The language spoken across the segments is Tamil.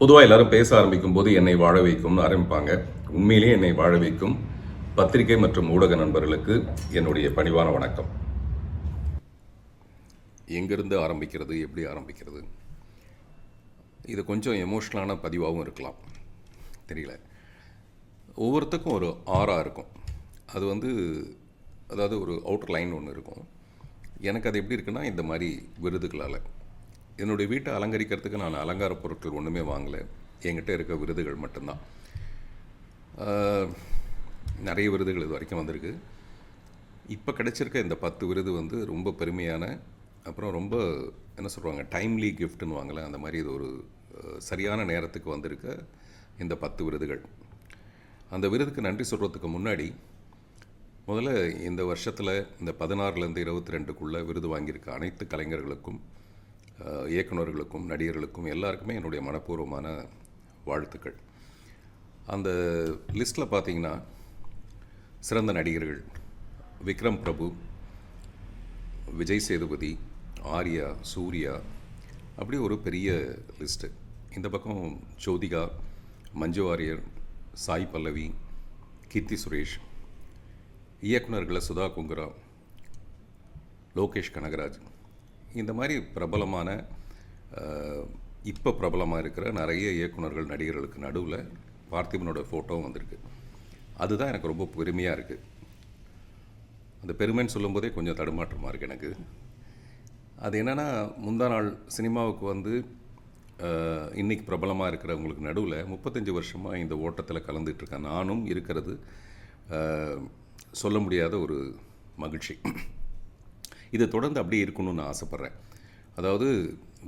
பொதுவாக எல்லாரும் பேச ஆரம்பிக்கும் போது என்னை வாழ வைக்கும்னு ஆரம்பிப்பாங்க. உண்மையிலேயே என்னை வாழ வைக்கும் பத்திரிகை மற்றும் ஊடக நண்பர்களுக்கு என்னுடைய பணிவான வணக்கம். எங்கிருந்து ஆரம்பிக்கிறது, எப்படி ஆரம்பிக்கிறது? இது கொஞ்சம் எமோஷ்னலான பதிவாகவும் இருக்கலாம், தெரியல. ஒவ்வொருத்தருக்கும் ஒரு ஆரா இருக்கும். அது அதாவது ஒரு அவுட்டர் லைன் ஒன்று இருக்கும். எனக்கு அது எப்படி இருக்குன்னா, இந்த மாதிரி விருதுகளால் என்னுடைய வீட்டை அலங்கரிக்கிறதுக்கு நான் அலங்கார பொருட்கள் ஒன்றுமே வாங்கலை. என்கிட்ட இருக்க விருதுகள் மட்டும்தான். நிறைய விருதுகள் இது வரைக்கும் வந்திருக்கு. இப்போ கிடைச்சிருக்க இந்த 10 விருது ரொம்ப பெருமையான, அப்புறம் ரொம்ப என்ன சொல்லுவாங்க, டைம்லி கிஃப்ட்னு வாங்கலை, அந்த மாதிரி இது ஒரு சரியான நேரத்துக்கு வந்திருக்க இந்த 10 விருதுகள். அந்த விருதுக்கு நன்றி சொல்கிறதுக்கு முன்னாடி முதல்ல இந்த வருஷத்தில் இந்த 16லேருந்து 22க்குள்ளே விருது வாங்கியிருக்க அனைத்து கலைஞர்களுக்கும், இயக்குநர்களுக்கும், நடிகர்களுக்கும் எல்லாருக்குமே என்னுடைய மனப்பூர்வமான வாழ்த்துக்கள். அந்த லிஸ்ட்டில் பார்த்தீங்கன்னா, சிறந்த நடிகர்கள் விக்ரம் பிரபு, விஜய் சேதுபதி, ஆர்யா, சூர்யா, அப்படி ஒரு பெரிய லிஸ்ட்டு. இந்த பக்கம் ஜோதிகா, மஞ்சு வாரியர், சாய் பல்லவி, கீர்த்தி சுரேஷ், இயக்குநர்களை சுதா குங்குரா, லோகேஷ் கனகராஜ், இந்த மாதிரி பிரபலமான, இப்போ பிரபலமாக இருக்கிற நிறைய இயக்குநர்கள், நடிகர்களுக்கு நடுவில் பார்த்திபனோட ஃபோட்டோவும் வந்திருக்கு. அதுதான் எனக்கு ரொம்ப பெருமையாக இருக்குது. அந்த பெருமைன்னு சொல்லும்போதே கொஞ்சம் தடுமாற்றமாக இருக்குது எனக்கு. அது என்னென்னா, முந்தா நாள் சினிமாவுக்கு இன்றைக்கி பிரபலமாக இருக்கிறவங்களுக்கு நடுவில் 35 வருஷமாக இந்த ஓட்டத்தில் கலந்துகிட்ருக்கேன் நானும் இருக்கிறது சொல்ல முடியாத ஒரு மகிழ்ச்சி. இது தொடர்ந்து அப்படியே இருக்கணும்னு நான் ஆசைப்பட்றேன். அதாவது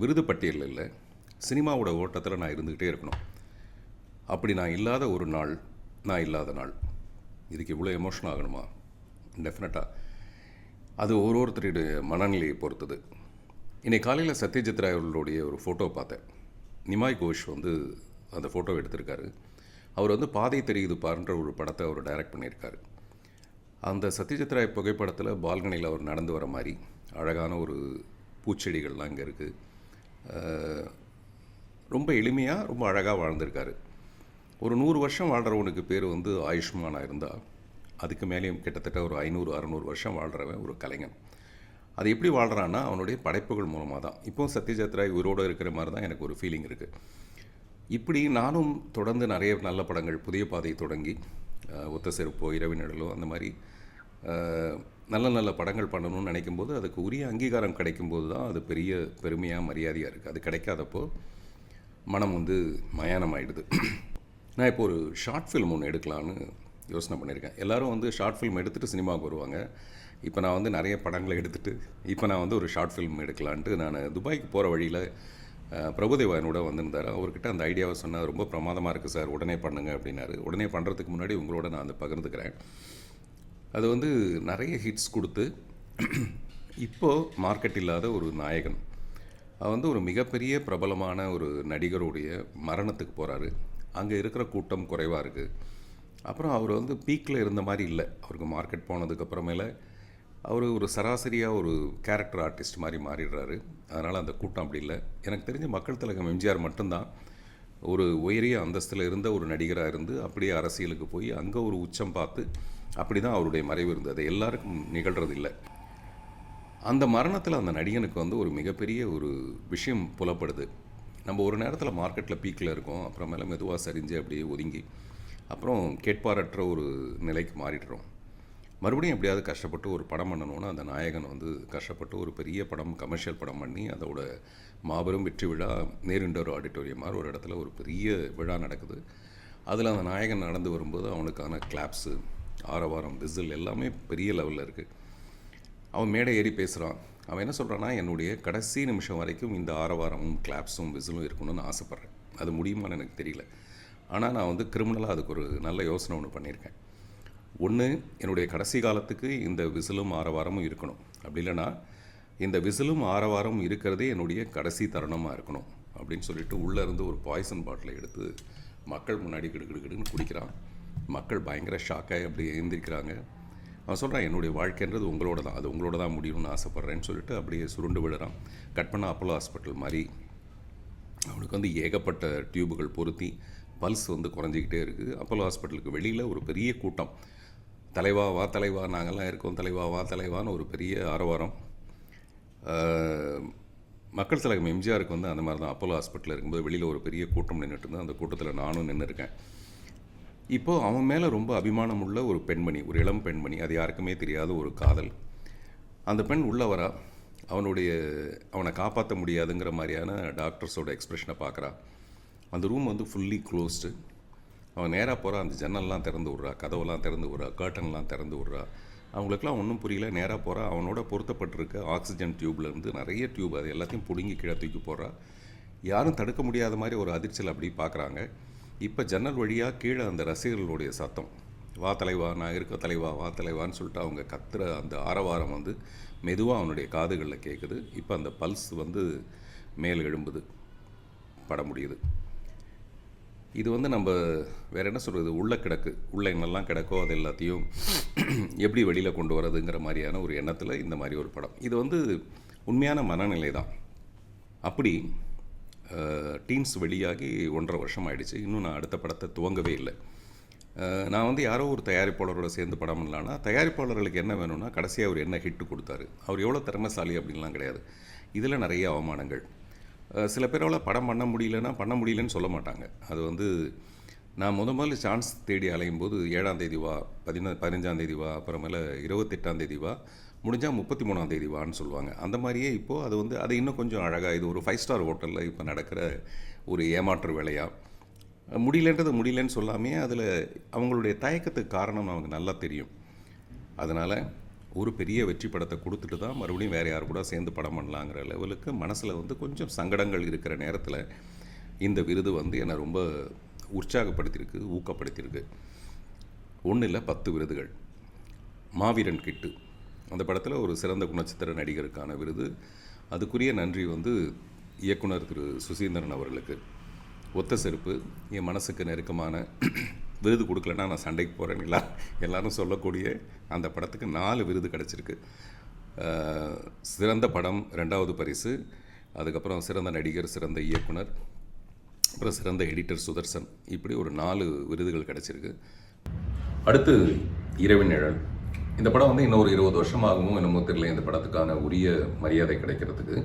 விருது பட்டியலில் இல்லை, சினிமாவோட ஓட்டத்தில் நான் இருந்துக்கிட்டே இருக்கணும். அப்படி நான் இல்லாத ஒரு நாள், நான் இல்லாத நாள். இதுக்கு இவ்வளோ எமோஷன் ஆகணுமா? டெஃபினட்டாக அது ஒருத்தருடைய மனநிலையை பொறுத்தது. இன்றைக்கி காலையில் சத்யஜித் ராய் அவர்களுடைய ஒரு ஃபோட்டோ பார்த்தேன். நிமாய் கோஷ் அந்த ஃபோட்டோவை எடுத்திருக்காரு. அவர் பாதை தெரியுது பாருன்ற ஒரு படத்தை அவர் டைரக்ட் பண்ணியிருக்காரு. அந்த சத்யஜித் ராய் புகைப்படத்தில் பால்கனியில் அவர் நடந்து வர மாதிரி அழகான ஒரு பூச்செடிகள்லாம் இங்கே இருக்குது. ரொம்ப எளிமையாக, ரொம்ப அழகாக வாழ்ந்திருக்காரு. ஒரு 100 வருஷம் வாழ்கிறவனுக்கு பேர் ஆயுஷ்மானாக இருந்தால், அதுக்கு மேலேயும் கிட்டத்தட்ட ஒரு 500-600 வருஷம் வாழ்கிறவன் ஒரு கலைஞன். அது எப்படி வாழ்கிறான்னா, அவனுடைய படைப்புகள் மூலமாக தான். இப்போது சத்யஜித் ராய் உயிரோடு இருக்கிற மாதிரி தான் எனக்கு ஒரு ஃபீலிங் இருக்குது. இப்படி நானும் தொடர்ந்து நிறைய நல்ல படங்கள், புதிய பாதை தொடங்கி ஒத்த செருப்போ, இரவு நிழலோ, அந்த மாதிரி நல்ல நல்ல படங்கள் பண்ணணும்னு நினைக்கும்போது அதுக்கு உரிய அங்கீகாரம் கிடைக்கும்போது தான் அது பெரிய பெருமையாக, மரியாதையாக இருக்குது. அது கிடைக்காதப்போ மனம் மயானம் ஆகிடுது. நான் இப்போ ஒரு ஷார்ட் ஃபில்ம் ஒன்று எடுக்கலான்னு யோசனை பண்ணியிருக்கேன். எல்லோரும் ஷார்ட் ஃபில்ம் எடுத்துகிட்டு சினிமாவுக்கு வருவாங்க. இப்போ நான் நிறைய படங்களை எடுத்துகிட்டு இப்போ நான் ஒரு ஷார்ட் ஃபில்ம் எடுக்கலான்ட்டு நான் துபாய்க்கு போகிற வழியில் பிரபுதேவா என்னோட வந்திருந்தார். அவர்கிட்ட அந்த ஐடியாவை சொன்னால், ரொம்ப பிரமாதமாக இருக்குது சார், உடனே பண்ணுங்க அப்படின்னாரு. உடனே பண்ணுறதுக்கு முன்னாடி உங்களோட நான் பகிர்ந்துக்கிறேன். அது நிறைய ஹிட்ஸ் கொடுத்து இப்போது மார்க்கெட் இல்லாத ஒரு நாயகன், ஒரு மிகப்பெரிய பிரபலமான ஒரு நடிகருடைய மரணத்துக்கு போகிறாரு. அங்கே இருக்கிற கூட்டம் குறைவாக இருக்குது. அப்புறம் அவர் பீக்கில் இருந்த மாதிரி இல்லை. அவருக்கு மார்க்கெட் போனதுக்கப்புறமேல அவர் ஒரு சராசரியாக ஒரு கேரக்டர் ஆர்டிஸ்ட் மாதிரி மாறிடுறாரு. அதனால் அந்த கூட்டம் அப்படி இல்லை. எனக்கு தெரிஞ்ச மக்கள் திலகம் எம்ஜிஆர் மட்டும்தான் ஒரு உயரிய அந்தஸ்தில் இருந்த ஒரு நடிகராக இருந்து அப்படியே அரசியலுக்கு போய் அங்கே ஒரு உச்சம் பார்த்து அப்படி தான் அவருடைய மறைவு இருந்தது. அது எல்லாருக்கும் நிகழ்கிறது இல்லை. அந்த மரணத்தில் அந்த நடிகனுக்கு ஒரு மிகப்பெரிய ஒரு விஷயம் புலப்படுது. நம்ம ஒரு நேரத்தில் மார்க்கெட்டில் பீக்கில் இருக்கோம், அப்புறமேல மெதுவாக சரிஞ்சு அப்படியே ஒதுங்கி அப்புறம் கேட்பாரற்ற ஒரு நிலைக்கு மாறிடுறோம். மறுபடியும் எப்படியாவது கஷ்டப்பட்டு ஒரு படம் பண்ணணுன்னா, அந்த நாயகன் கஷ்டப்பட்டு ஒரு பெரிய படம், கமர்ஷியல் படம் பண்ணி அதோட மாபெரும் வெற்றி விழா நேரு இண்டோர் ஆடிட்டோரியம் மாதிரி ஒரு இடத்துல ஒரு பெரிய விழா நடக்குது. அதில் அந்த நாயகன் நடந்து வரும்போது அவனுக்கான கிளாப்ஸு, ஆரவாரம், விசில் எல்லாமே பெரிய லெவலில் இருக்குது. அவன் மேடை ஏறி பேசுகிறான். அவன் என்ன சொல்கிறான்னா, என்னுடைய கடைசி நிமிஷம் வரைக்கும் இந்த ஆரவாரமும் கிளாப்ஸும் விசிலும் இருக்கணும்னு ஆசைப்பட்றேன். அது முடியுமான்னு எனக்கு தெரியல. ஆனால் நான் கிரிமினலாக அதுக்கு ஒரு நல்ல யோசனை ஒன்று பண்ணியிருக்கேன். ஒன்று, என்னுடைய கடைசி காலத்துக்கு இந்த விசிலும் ஆரவாரமும் இருக்கணும். அப்படி இல்லைன்னா இந்த விசிலும் ஆரவாரமும் இருக்கிறதே என்னுடைய கடைசி தருணமாக இருக்கணும் அப்படின்னு சொல்லிட்டு உள்ளேருந்து ஒரு பாய்சன் பாட்டிலை எடுத்து மக்கள் முன்னாடி கிடுக்கிடுன்னு குடிக்கிறான். மக்கள் பயங்கர ஷாக்காகி அப்படி எழுந்திருக்கிறாங்க. அவன் சொல்கிறான், என்னுடைய வாழ்க்கைன்றது உங்களோட தான், அது உங்களோட தான் முடியும்னு ஆசைப்பட்றேன்னு சொல்லிட்டு அப்படியே சுருண்டு விடுறான். கட் பண்ண அப்போலோ ஹாஸ்பிட்டல் மாதிரி அவனுக்கு வந்து ஏகப்பட்ட டியூபுகள் பொருத்தி பல்ஸ் வந்து குறைஞ்சிக்கிட்டே இருக்குது. அப்போலோ ஹாஸ்பிட்டலுக்கு வெளியில் ஒரு பெரிய கூட்டம். தலைவா வா தலைவா, நாங்கள்லாம் இருக்கோம், தலைவா வா தலைவான்னு ஒரு பெரிய ஆரவாரம். மக்கள் தலைவர் எம்ஜிஆருக்கு வந்து அந்த மாதிரி தான் அப்போலோ ஹாஸ்பிட்டலில் இருக்கும்போது வெளியில் ஒரு பெரிய கூட்டம் நின்றுட்டு இருந்தேன். அந்த கூட்டத்தில் நானும் நின்று இருக்கேன். இப்போது அவன் மேலே ரொம்ப அபிமானம் உள்ள ஒரு பெண்மணி, ஒரு இளம் பெண்மணி, அது யாருக்குமே தெரியாத ஒரு காதல். அந்த பெண் உள்ள வரா. அவனை காப்பாற்ற முடியாதுங்கிற மாதிரியான டாக்டர்ஸோட எக்ஸ்ப்ரெஷனை பார்க்குறா. அந்த ரூம் வந்து ஃபுல்லி க்ளோஸ்டு. அவன் நேராக போகிறான். அந்த ஜன்னல்லாம் திறந்து விட்றா, கதவெல்லாம் திறந்து விட்றா, கர்ட்டன்லாம் திறந்து விட்றா. அவங்களுக்குலாம் ஒன்றும் புரியல. நேராக போகிறா. அவனோட பொருத்தப்பட்டிருக்க ஆக்சிஜன் டியூப்லேருந்து நிறைய டியூப், அது எல்லாத்தையும் பிடுங்கி கீழே தூக்கி போடுறா. யாரும் தடுக்க முடியாத மாதிரி ஒரு அதிர்ச்சியில் அப்படி பார்க்குறாங்க. இப்போ ஜன்னல் வழியாக கீழே அந்த ரசிகர்களுடைய சத்தம், வா தலைவா, நான் இருக்க தலைவா, வா தலைவான்னு சொல்லிட்டு அவங்க கத்துற அந்த ஆரவாரம் வந்து மெதுவாக அவனுடைய காதுகளில் கேட்குது. இப்போ அந்த பல்ஸ் வந்து மேல் எழும்புது, பட முடியுது. இது வந்து நம்ம வேறு என்ன சொல்கிறது, உள்ள கிடக்கு, உள்ள என்னெல்லாம் கிடக்கோ அது எல்லாத்தையும் எப்படி வெளியில் கொண்டு வரதுங்கிற மாதிரியான ஒரு எண்ணத்தில் இந்த மாதிரி ஒரு படம். இது வந்து உண்மையான மனநிலை தான். அப்படி டீன்ஸ் வெளியாகி 1.5 வருஷம் ஆகிடுச்சு. இன்னும் நான் அடுத்த படத்தை துவங்கவே இல்லை. நான் வந்து யாரோ ஒரு தயாரிப்பாளரோட சேர்ந்து படம் பண்ணலான்னா, தயாரிப்பாளர்களுக்கு என்ன வேணும்னா கடைசியாக அவர் என்ன ஹிட்டு கொடுத்தாரு, அவர் எவ்வளோ திறமைசாலி அப்படின்லாம் கிடையாது. இதில் நிறைய அவமானங்கள். சில பேரால் படம் பண்ண முடியலன்னு சொல்ல மாட்டாங்க. அது வந்து நான் முதல்ல சான்ஸ் தேடி அலையும் போது 7ஆம் தேதி வா, 15ஆம் தேதி வா, அப்புறமேல 28ஆம் தேதி வா, முடிஞ்சால் 33ஆம் தேதி வான்னு சொல்லுவாங்க. அந்த மாதிரியே இப்போது அது வந்து அது இன்னும் கொஞ்சம் அழகாக, இது ஒரு 5 ஸ்டார் ஹோட்டலில் இப்போ நடக்கிற ஒரு ஏமாற்று வேலையாக முடியலன்னு சொல்லாமே அதில் அவங்களுடைய தயக்கத்துக்கு காரணம் அவங்க நல்லா தெரியும். அதனால் ஒரு பெரிய வெற்றி படத்தை கொடுத்துட்டு தான் மறுபடியும் வேறு யார் கூட சேர்ந்து படம் பண்ணலாங்கிற லெவலுக்கு மனசில் வந்து கொஞ்சம் சங்கடங்கள் இருக்கிற நேரத்தில் இந்த விருது வந்து என்னை ரொம்ப உற்சாகப்படுத்தியிருக்கு, ஊக்கப்படுத்தியிருக்கு. 1 இல்லை 10 விருதுகள். மாவீரன் கிட்டு அந்த படத்தில் ஒரு சிறந்த குணச்சித்திர நடிகருக்கான விருது. அதுக்குரிய நன்றி வந்து இயக்குனர் திரு சுசீந்திரன் அவர்களுக்கு. ஒத்த செருப்பு என் மனசுக்கு நெருக்கமான விருது கொடுக்கலன்னா நான் சண்டைக்கு போகிறேன் எல்லாரும் சொல்லக்கூடிய அந்த படத்துக்கு 4 விருது கிடச்சிருக்கு. சிறந்த படம் 2வது பரிசு, அதுக்கப்புறம் சிறந்த நடிகர், சிறந்த இயக்குனர், அப்புறம் சிறந்த எடிட்டர் சுதர்சன், இப்படி ஒரு 4 விருதுகள் கிடச்சிருக்கு. அடுத்து இரவின் நிழல். இந்த படம் வந்து இன்னொரு 20 வருஷம் ஆகுமோ என்னமோ தெரியல இந்த படத்துக்கான உரிய மரியாதை கிடைக்கிறதுக்கு.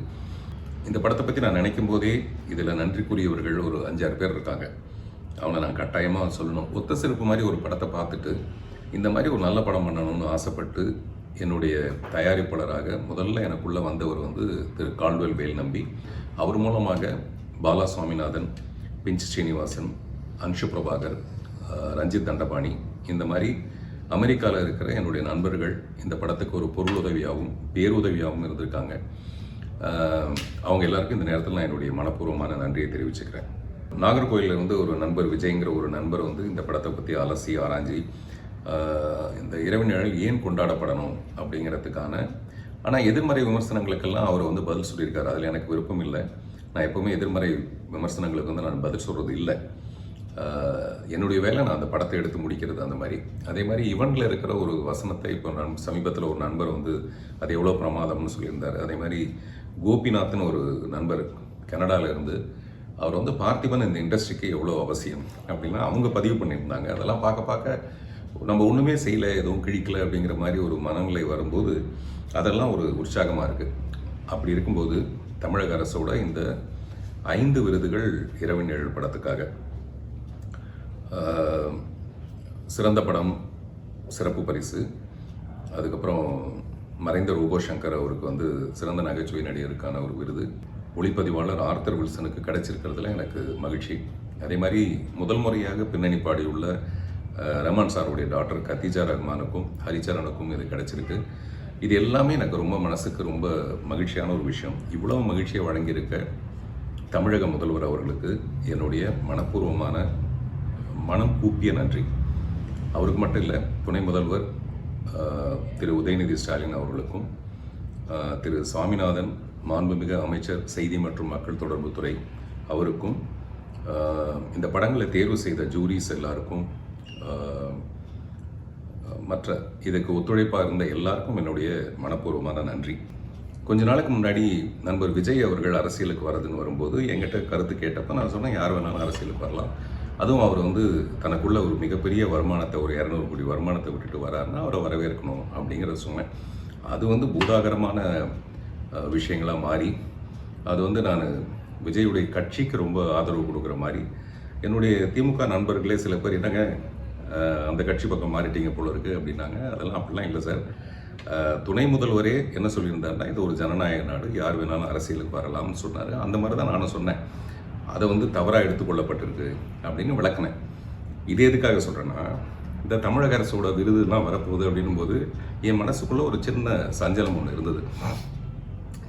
இந்த படத்தை பற்றி நான் நினைக்கும் போதே இதில் நன்றிக்குரியவர்கள் ஒரு 5-6 பேர் இருக்காங்க. அவனை நான் கட்டாயமாக சொல்லணும். ஒத்த செருப்பு மாதிரி ஒரு படத்தை பார்த்துட்டு இந்த மாதிரி ஒரு நல்ல படம் பண்ணணும்னு ஆசைப்பட்டு என்னுடைய தயாரிப்பாளராக முதல்ல எனக்குள்ளே வந்தவர் வந்து திரு கால்டுவெல் வேல் நம்பி. அவர் மூலமாக பாலா சுவாமிநாதன், பிஞ்ச் ஸ்ரீனிவாசன், அன்ஷு பிரபாகர், ரஞ்சித் தண்டபாணி, இந்த மாதிரி அமெரிக்காவில் இருக்கிற என்னுடைய நண்பர்கள் இந்த படத்துக்கு ஒரு பொருளுதவியாகவும் பேருதவியாகவும் இருந்திருக்காங்க. அவங்க எல்லாருக்கும் இந்த நேரத்தில் நான் என்னுடைய மனப்பூர்வமான நன்றியை தெரிவிச்சுக்கிறேன். நாகர்கோயிலில் வந்து ஒரு நண்பர் விஜய்ங்கிற ஒரு நண்பர் வந்து இந்த படத்தை பற்றி அலசி ஆராய்ஞ்சி இந்த இரவின் நிழல் ஏன் கொண்டாடப்படணும் அப்படிங்கிறதுக்கான எதிர்மறை விமர்சனங்களுக்கெல்லாம் அவர் வந்து பதில் சொல்லியிருக்காரு. அதில் எனக்கு விருப்பம் இல்லை. நான் எப்போவுமே எதிர்மறை விமர்சனங்களுக்கு வந்து நான் பதில் சொல்கிறது இல்லை. என்னுடைய வேலை நான் அந்த படத்தை எடுத்து முடிக்கிறது. அந்த மாதிரி அதே மாதிரி இவனில் இருக்கிற ஒரு வசனத்தை இப்போ நான் சமீபத்தில் ஒரு நண்பர் வந்து அது எவ்வளோ பிரமாதம்னு சொல்லியிருந்தார். அதே மாதிரி கோபிநாத்னு ஒரு நண்பர் கனடாவில் இருந்து அவர் வந்து பார்த்திபன் இந்த இண்டஸ்ட்ரிக்கு எவ்வளோ அவசியம் அப்படின்னா அவங்க பதிவு பண்ணியிருந்தாங்க. அதெல்லாம் பார்க்க நம்ம ஒன்றுமே செய்யலை, எதுவும் கிழிக்கலை அப்படிங்கிற மாதிரி ஒரு மனநிலை வரும்போது அதெல்லாம் ஒரு உற்சாகமாக இருக்குது. அப்படி இருக்கும்போது தமிழக அரசோட இந்த 5 விருதுகள் இரவின் நிழல் படத்துக்காக. சிறந்த படம் சிறப்பு பரிசு, அதுக்கப்புறம் மறைந்த ரோபோ சங்கர் அவருக்கு வந்து சிறந்த நகைச்சுவை நடிகருக்கான ஒரு விருது, ஒளிப்பதிவாளர் ஆர்த்தர் வில்சனுக்கு கிடைச்சிருக்கிறதுல எனக்கு மகிழ்ச்சி. அதே மாதிரி முதல் முறையாக பின்னணி பாடியுள்ள ரஹ்மான் சாருடைய டாக்டர் கத்தீஜா ரஹ்மானுக்கும் ஹரிச்சரனுக்கும் இது கிடைச்சிருக்கு. இது எல்லாமே எனக்கு ரொம்ப மனசுக்கு ரொம்ப மகிழ்ச்சியான ஒரு விஷயம். இவ்வளவு மகிழ்ச்சியை வழங்கியிருக்க தமிழக முதல்வர் அவர்களுக்கு என்னுடைய மனப்பூர்வமான மனம் கூப்பிய நன்றி. அவருக்கு மட்டும் இல்லை, துணை முதல்வர் திரு உதயநிதி ஸ்டாலின் அவர்களுக்கும், திரு சுவாமிநாதன் மாண்புமிகு அமைச்சர் செய்தி மற்றும் மக்கள் தொடர்பு துறை அவருக்கும், இந்த படங்களை தேர்வு செய்த ஜூரிஸ் எல்லாருக்கும், மற்ற இதுக்கு ஒத்துழைப்பாக இருந்த எல்லாருக்கும் என்னுடைய மனப்பூர்வமான நன்றி. கொஞ்ச நாளுக்கு முன்னாடி நண்பர் விஜய் அவர்கள் அரசியலுக்கு வரதுன்னு வரும்போது என்கிட்ட கருத்து கேட்டப்போ நான் சொன்னேன், யார் வேணாலும் அரசியலுக்கு வரலாம். அதுவும் அவர் வந்து தனக்குள்ள ஒரு மிகப்பெரிய வருமானத்தை, ஒரு 200 கோடி வருமானத்தை விட்டுட்டு வராருன்னா அவரை வரவேற்கணும் அப்படிங்கிறத சொன்னேன். அது வந்து பூதாகரமான விஷயங்களாக மாறி, அது வந்து நான் விஜயுடைய கட்சிக்கு ரொம்ப ஆதரவு கொடுக்குற மாதிரி, என்னுடைய திமுக நண்பர்களே சில பேர் என்னங்க அந்த கட்சி பக்கம் மாறிட்டீங்க போல இருக்குது அப்படின்னாங்க. அதெல்லாம் அப்படிலாம் இல்லை சார். துணை முதல்வரே என்ன சொல்லியிருந்தாருன்னா, இது ஒரு ஜனநாயக நாடு, யார் வேணாலும் அரசியலுக்கு வரலாம்னு சொன்னார். அந்த மாதிரி தான் நானும் சொன்னேன். அதை வந்து தவறாக எடுத்துக்கொள்ளப்பட்டிருக்கு அப்படின்னு விளக்குனேன். இது எதுக்காக சொல்கிறேன்னா, இந்த தமிழக அரசோட விருதுலாம் வரப்போகுது அப்படின்னும் போது என் மனசுக்குள்ளே ஒரு சின்ன சஞ்சலம் ஒன்று இருந்தது.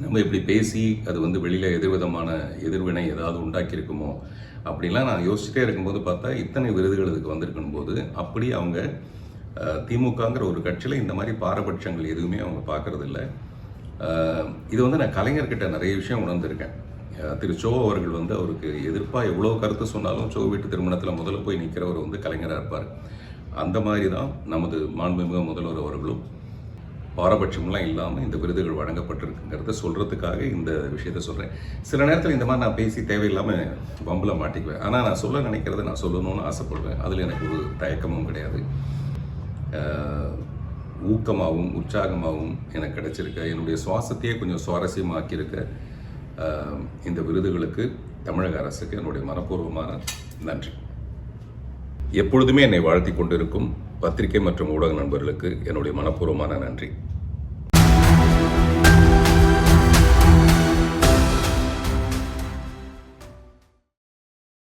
நம்ம இப்படி பேசி அது வந்து வெளியில் எதிர்விதமான எதிர்வினை ஏதாவது உண்டாக்கியிருக்குமோ அப்படிலாம் நான் யோசிச்சுட்டே இருக்கும்போது பார்த்தா இத்தனை விருதுகள் இதுக்கு வந்திருக்கும் போது, அப்படி அவங்க திமுகங்கிற ஒரு கட்சியில் இந்த மாதிரி பாரபட்சங்கள் எதுவுமே அவங்க பார்க்கறதில்ல. இது வந்து நான் கலைஞர்கிட்ட நிறைய விஷயம் உணர்ந்திருக்கேன். திரு சோ அவர்கள் வந்து அவருக்கு எதிர்ப்பாக எவ்வளோ கருத்து சொன்னாலும் சோ வீட்டு திருமணத்தில் முதல்ல போய் நிற்கிறவர் வந்து கலைஞராக இருப்பார். அந்த மாதிரி தான் நமது மாண்புமிகு முதல்வர் அவர்களும் பாரபட்சம்லாம் இல்லாமல் இந்த விருதுகள் வழங்கப்பட்டிருக்குங்கிறத சொல்கிறதுக்காக இந்த விஷயத்த சொல்கிறேன். சில நேரத்தில் இந்த மாதிரி நான் பேசி தேவையில்லாமல் வம்பில் மாட்டிக்குவேன். ஆனால் நான் சொல்ல நினைக்கிறத நான் சொல்லணும்னு ஆசைப்படுவேன். அதில் எனக்கு ஒரு தயக்கமும் கிடையாது. ஊக்கமாகவும் உற்சாகமாகவும் எனக்கு கிடைச்சிருக்க, என்னுடைய சுவாசத்தையே கொஞ்சம் சுவாரஸ்யமாக்கியிருக்க இந்த விருதுகளுக்கு தமிழக அரசுக்கு என்னுடைய மனப்பூர்வமான நன்றி. எப்பொழுதுமே என்னை வாழ்த்தி கொண்டிருக்கும் பத்திரிகை மற்றும் ஊடக நண்பர்களுக்கு என்னுடைய மனப்பூர்வமான நன்றி.